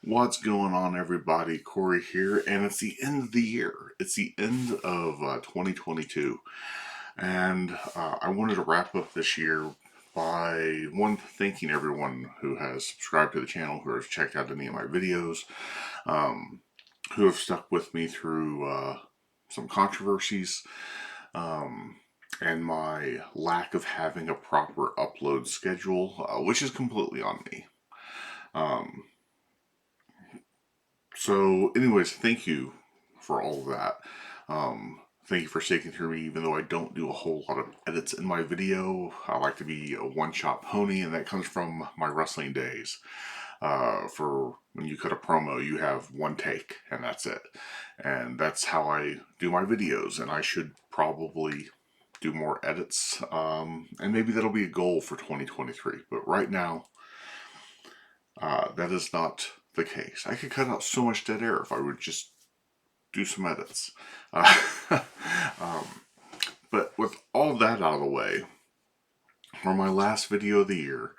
What's going on, everybody? Corey here, and it's the end of the year. It's the end of 2022, and I wanted to wrap up this year by thanking everyone who has subscribed to the channel, who has checked out any of my videos, um, who have stuck with me through some controversies, um, and my lack of having a proper upload schedule, which is completely on me. Um, So, anyways, thank you for all of that. Thank you for sticking through me, even though I don't do a whole lot of edits in my video. I like to be a one-shot pony, and that comes from my wrestling days. For when you cut a promo, you have one take, and that's it. And that's how I do my videos, and I should probably do more edits. And maybe that'll be a goal for 2023. But right now, that is not the case. I could cut out so much dead air if I would just do some edits. Uh, um, but with all that out of the way, for my last video of the year,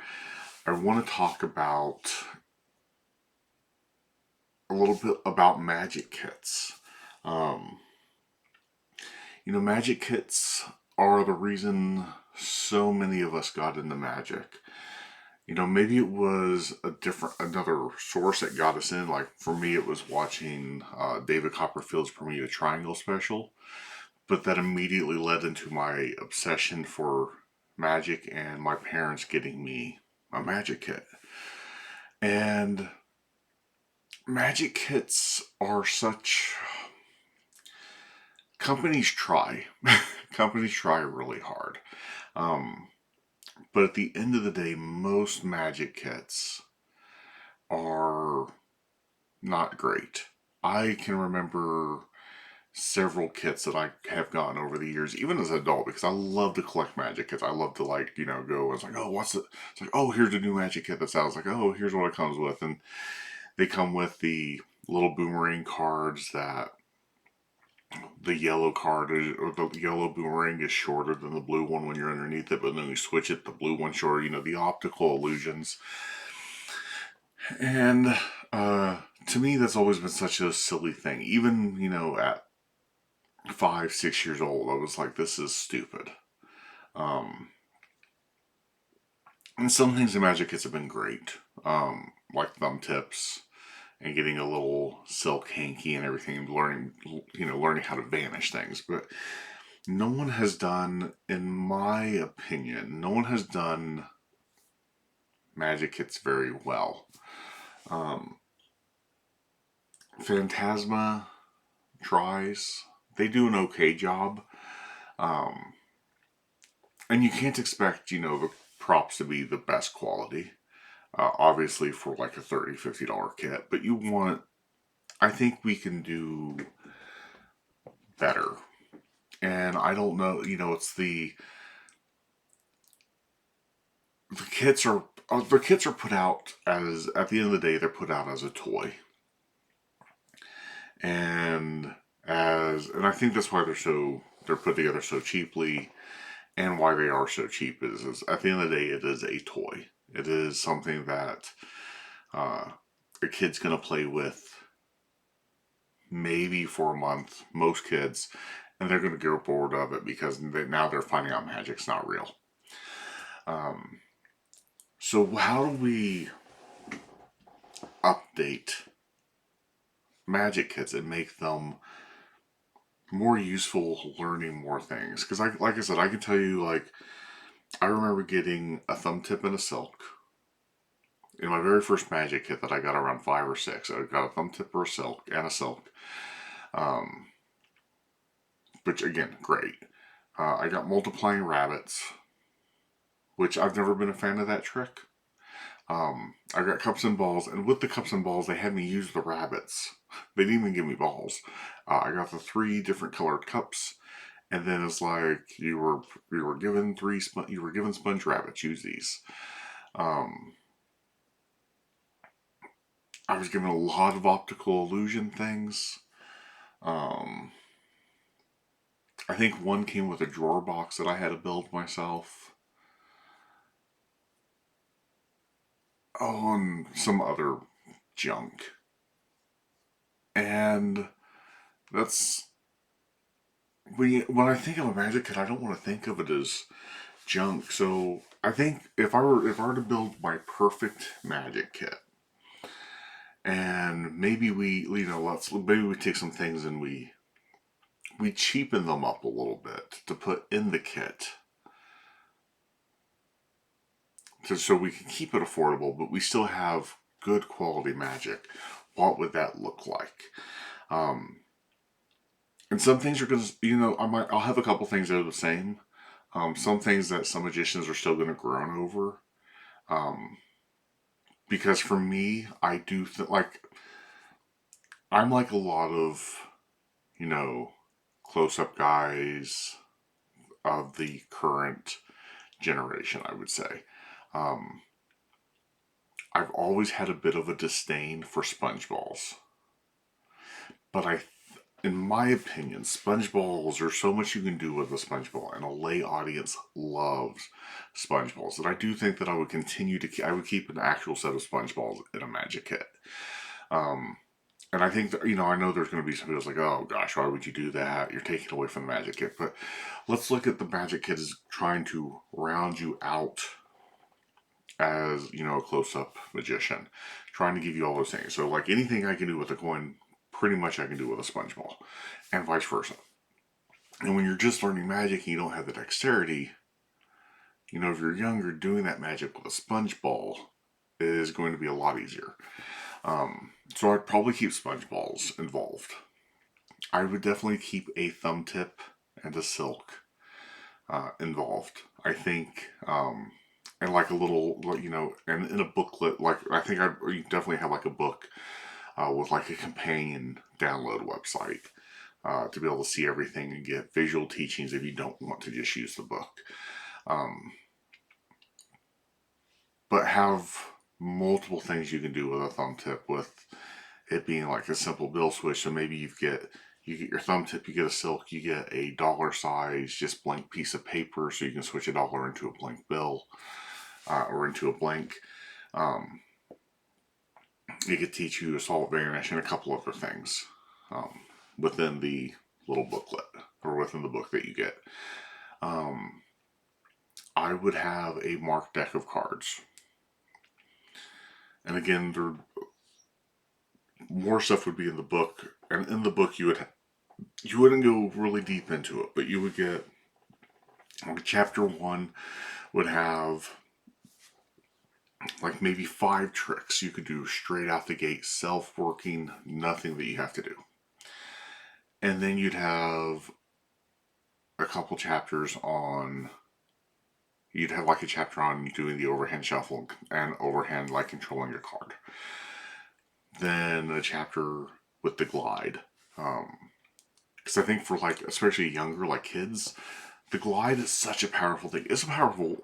I want to talk about a little bit about magic kits. Um, magic kits are the reason so many of us got into magic. Maybe it was another source that got us in. Like for me, it was watching David Copperfield's Bermuda Triangle special, but that immediately led into my obsession for magic and my parents getting me a magic kit. And magic kits are such. Companies try. Companies try really hard. Um, but at the end of the day, most magic kits are not great. I can remember several kits that I have gotten over the years, even as an adult, because I love to collect magic kits. I love to go. It's like, oh, what's it? It's like, oh, here's a new magic kit that's out. It's like, oh, here's what it comes with, and they come with the little boomerang cards that the yellow card is, or the yellow boomerang is shorter than the blue one when you're underneath it, but then you switch it, the blue one shorter. The optical illusions, and to me, that's always been such a silly thing. Even at 5, 6 years old, I was like, this is stupid. Um, and some things in Magic Kits have been great, like thumb tips and getting a little silk hanky and everything, and learning how to vanish things. But no one has done, in my opinion, no one has done Magic Kits very well. Phantasma tries; they do an okay job. Um, and you can't expect, the props to be the best quality. Obviously for like a $30, $50 kit, but I think we can do better. And I don't know, it's the kits are put out as, at the end of the day, they're put out as a toy. And I think that's why they're put together so cheaply, and why they are so cheap is at the end of the day, it is a toy. It is something that a kid's going to play with maybe for a month, most kids, and they're going to get bored of it because now they're finding out magic's not real. So how do we update magic kits and make them more useful, learning more things? Because like I said, I can tell you, like, I remember getting a thumb tip and a silk in my very first magic kit that I got around 5 or 6. I got a thumb tip or a silk and a silk, um, which again, great. I got multiplying rabbits, which I've never been a fan of that trick. I got cups and balls, and with the cups and balls, they had me use the rabbits. They didn't even give me balls. I got the 3 different colored cups, and then it's like you were given you were given sponge rabbits. Use these. I was given a lot of optical illusion things. Um, I think one came with a drawer box that I had to build myself. Oh, and some other junk. And that's when I think of a magic kit, I don't want to think of it as junk. So I think if I were to build my perfect magic kit, and maybe maybe we take some things and we cheapen them up a little bit to put in the kit, so we can keep it affordable, but we still have good quality magic. What would that look like? Um, and some things are going to, I'll have a couple things that are the same. Some things that some magicians are still going to groan over. Um, because for me, I do like, I'm like a lot of, you know, close up guys of the current generation, I would say. Um, I've always had a bit of a disdain for sponge balls. But in my opinion, sponge balls, there's so much you can do with a sponge ball, and a lay audience loves sponge balls. That I do think that I would keep an actual set of sponge balls in a magic kit. Um, and I think that, I know there's going to be some people like, oh gosh, why would you do that? You're taking away from the magic kit. But let's look at the magic kit as trying to round you out as, a close up magician, trying to give you all those things. So, like anything I can do with a coin, pretty much I can do with a sponge ball, and vice versa. And when you're just learning magic and you don't have the dexterity, if you're younger, doing that magic with a sponge ball is going to be a lot easier. So I'd probably keep sponge balls involved. I would definitely keep a thumb tip and a silk involved. I think, and like a little, and in a booklet, like I think you definitely have like a book with like a companion download website to be able to see everything and get visual teachings if you don't want to just use the book. Um, but have multiple things you can do with a thumb tip, with it being like a simple bill switch. So maybe you get your thumb tip, you get a silk, you get a dollar size just blank piece of paper, so you can switch a dollar into a blank bill or into a blank. Um, it could teach you assault vanish and a couple other things within the little booklet or within the book that you get. Um, I would have a marked deck of cards. And again, more stuff would be in the book, and in the book you wouldn't go really deep into it, but you would get like chapter one would have like maybe 5 tricks you could do straight out the gate, self-working, nothing that you have to do. And then you'd have a couple chapters on you'd have like a chapter on doing the overhand shuffle and overhand like controlling your card. Then a chapter with the glide. Because I think for like especially younger like kids, the glide is such a powerful thing. It's powerful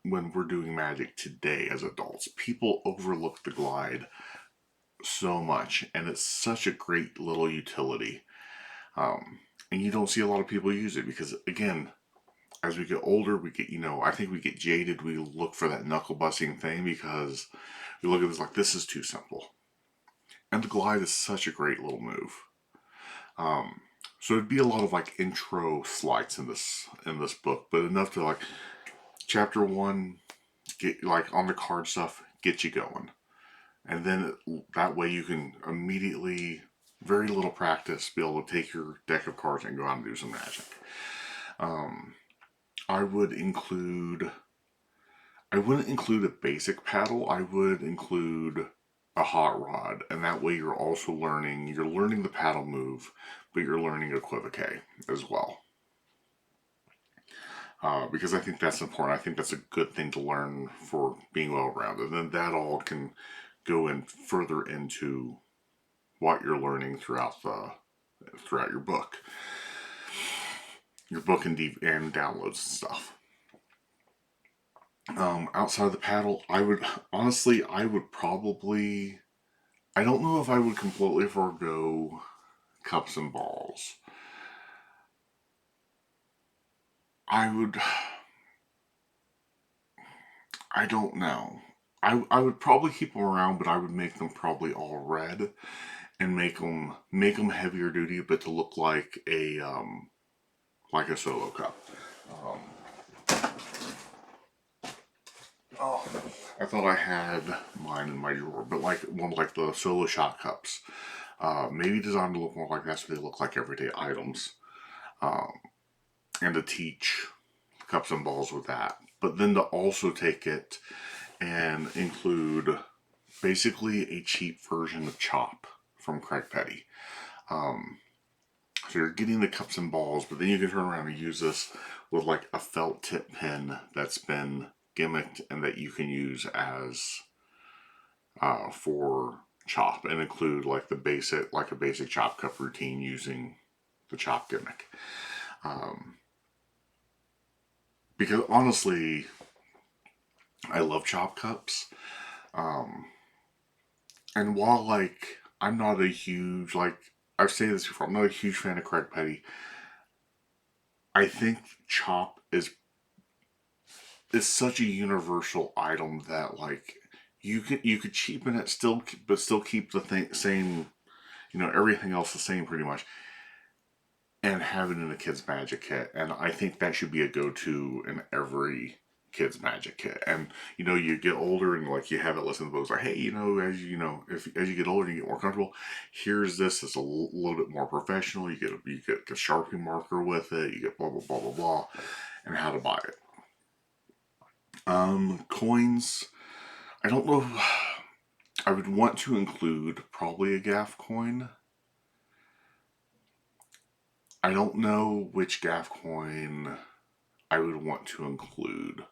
when we're doing magic today as adults. People overlook the glide so much, and it's such a great little utility. And you don't see a lot of people use it because, again, as we get older, we get, I think we get jaded. We look for that knuckle busting thing because we look at this like, this is too simple. And the glide is such a great little move. So it'd be a lot of like intro slides in this book, but enough to like chapter one, get like on the card stuff, get you going. And then that way you can immediately, very little practice, be able to take your deck of cards and go out and do some magic. I would include, I wouldn't include a basic paddle. I would include a hot rod, and that way you're learning the paddle move, but you're learning equivoque as well. Because I think that's important. I think that's a good thing to learn for being well rounded. And then that all can go in further into what you're learning throughout your book, and downloads and stuff. Outside of the paddle, I would probably, I don't know if I would completely forego cups and balls. I would, I don't know. I would probably keep them around, but I would make them probably all red and make them heavier duty, but to look like a solo cup. Um, oh, I thought I had mine in my drawer, but like one like the solo shot cups, maybe designed to look more like that, so they look like everyday items, um, and to teach cups and balls with that. But then to also take it and include basically a cheap version of Chop from Craig Petty. Um, so you're getting the cups and balls, but then you can turn around and use this with like a felt tip pen that's been gimmicked and that you can use as for Chop and include like a basic Chop cup routine using the Chop gimmick. Um, because honestly, I love Chop cups. Um, and while like I'm not a huge like I've said this before, I'm not a huge fan of Craig Petty. I think Chop is such a universal item that like you could cheapen it still, but still keep the same, everything else the same pretty much, and have it in a kid's magic kit. And I think that should be a go-to in every kid's magic kit. And you get older and like you have it listed in the books like, hey, if as you get older and you get more comfortable, here's this. It's a little bit more professional. You get a Sharpie marker with it. You get blah blah blah blah blah, and how to buy it. Coins. I don't know. I would want to include probably a Gaff coin. I don't know which Gaff coin I would want to include.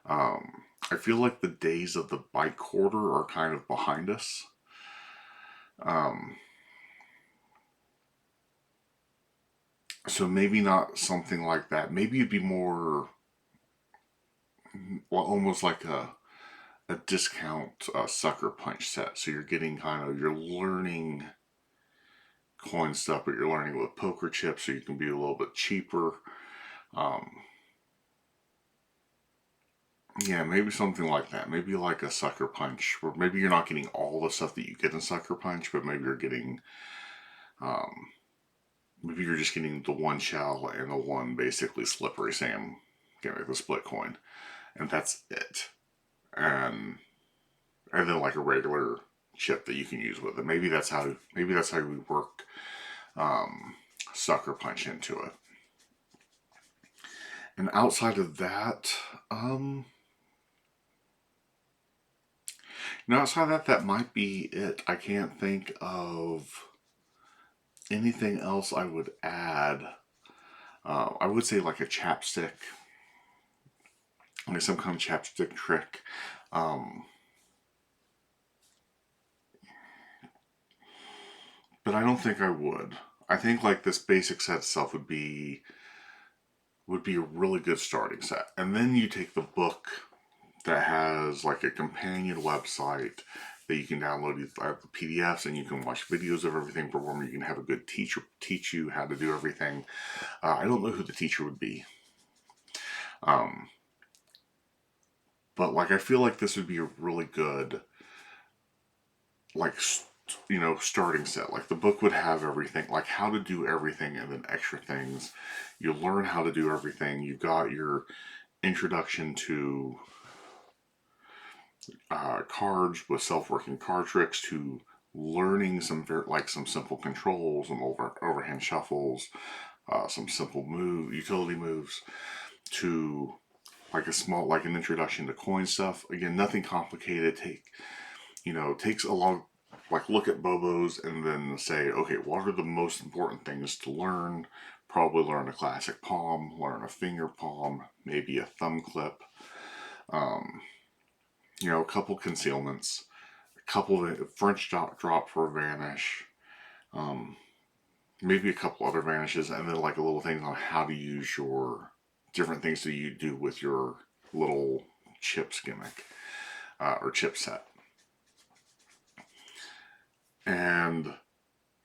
I feel like the days of the bike quarter are kind of behind us. Um, so maybe not something like that. Maybe it'd be more, well, almost like a discount sucker punch set. So you're learning coin stuff, but you're learning with poker chips, so you can be a little bit cheaper. Um, yeah, maybe something like that. Maybe like a sucker punch, or maybe you're not getting all the stuff that you get in sucker punch, but um, maybe you're just getting the one shell and the one basically slippery Sam, the split coin, and that's it. And then like a regular chip that you can use with it. Maybe that's how we work um, sucker punch into it. And outside of that, um, outside of that, that might be it. I can't think of anything else I would add. I would say like a chapstick, like some kind of chapstick trick. Um, but I don't think I would. I think like this basic set itself would be a really good starting set. And then you take the book that has like a companion website that you can download the PDFs and you can watch videos of everything performed. You can have a good teacher teach you how to do everything. I don't know who the teacher would be, um, but like I feel like this would be a really good like starting set. Like the book would have everything, like how to do everything, and then extra things. You learn how to do everything. You got your introduction to cards with self-working card tricks, to learning some simple controls, some overhand shuffles, some simple utility moves, to like an introduction to coin stuff. Again, nothing complicated. Takes a lot of, like, look at Bobos and then say, okay, what are the most important things to learn? Probably learn a classic palm, learn a finger palm, maybe a thumb clip. Um, a couple concealments, a couple of French drop for a vanish, um, maybe a couple other vanishes, and then like a little things on how to use your different things that you do with your little chips gimmick or chip set. And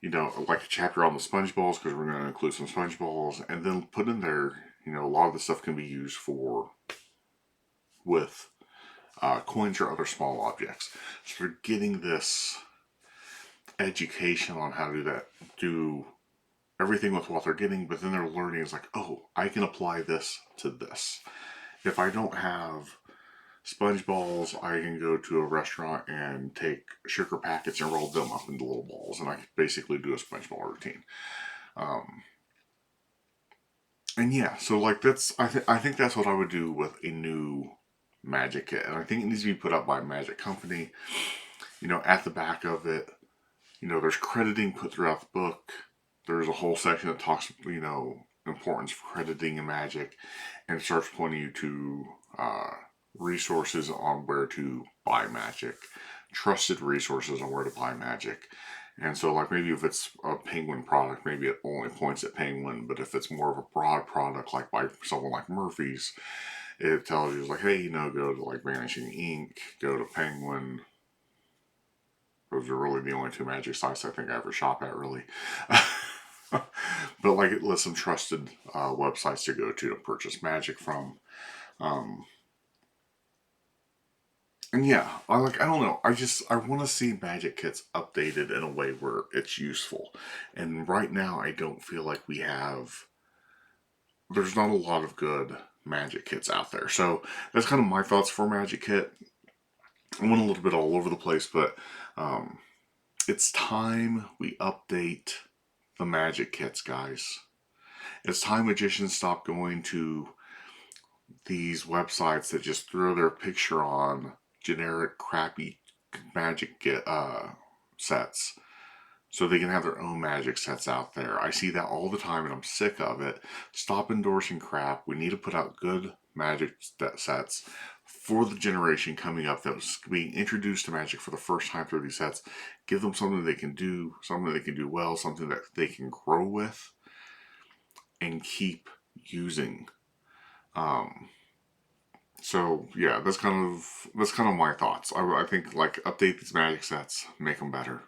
like a chapter on the sponge balls, because we're going to include some sponge balls, and then put in there, a lot of the stuff can be used with coins or other small objects. So you're getting this education on how to do everything with what they're getting, but then they're learning is like, oh, I can apply this to this. If I don't have sponge balls, I can go to a restaurant and take sugar packets and roll them up into little balls, and I can basically do a sponge ball routine. Um, and yeah, so like I think that's what I would do with a new Magic kit, and I think it needs to be put up by a Magic company. At the back of it, there's crediting put throughout the book. There's a whole section that talks, importance of crediting in Magic, and starts pointing you to resources on where to buy Magic, trusted resources on where to buy Magic. And so, like, maybe if it's a Penguin product, maybe it only points at Penguin, but if it's more of a broad product, like by someone like Murphy's, it tells you, like, hey, go to, like, Vanishing Ink, go to Penguin. Those are really the only two Magic sites I think I ever shop at, really. But, like, it lists some trusted websites to go to purchase Magic from. Um, and yeah, I don't know. I want to see Magic kits updated in a way where it's useful. And right now, I don't feel like there's not a lot of good Magic kits out there. So that's kind of my thoughts for Magic kit. I went a little bit all over the place, but um, it's time we update the Magic kits, guys. It's time magicians stop going to these websites that just throw their picture on generic, crappy Magic sets so they can have their own Magic sets out there. I see that all the time and I'm sick of it. Stop endorsing crap. We need to put out good Magic sets for the generation coming up that was being introduced to Magic for the first time through these sets. Give them something they can do, something they can do well, something that they can grow with and keep using. Um, so yeah, that's kind of my thoughts. I think, like, update these Magic sets, make them better,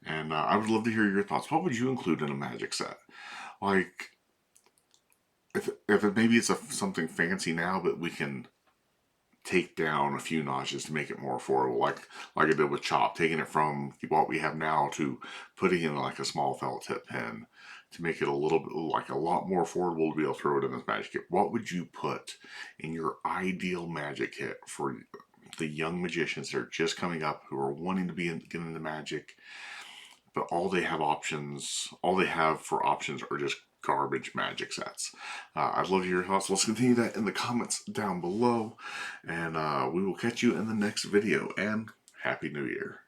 and I would love to hear your thoughts. What would you include in a Magic set? Like, if it, maybe it's something fancy now, but we can take down a few notches to make it more affordable, like I did with Chop, taking it from what we have now to putting in like a small felt tip pen to make it a little bit like a lot more affordable to be able to throw it in this Magic kit. What would you put in your ideal Magic kit for the young magicians that are just coming up who are wanting to get into Magic, but all they have for options are just garbage Magic sets? I'd love to hear your thoughts. Let's continue that in the comments down below, and we will catch you in the next video, and Happy New Year.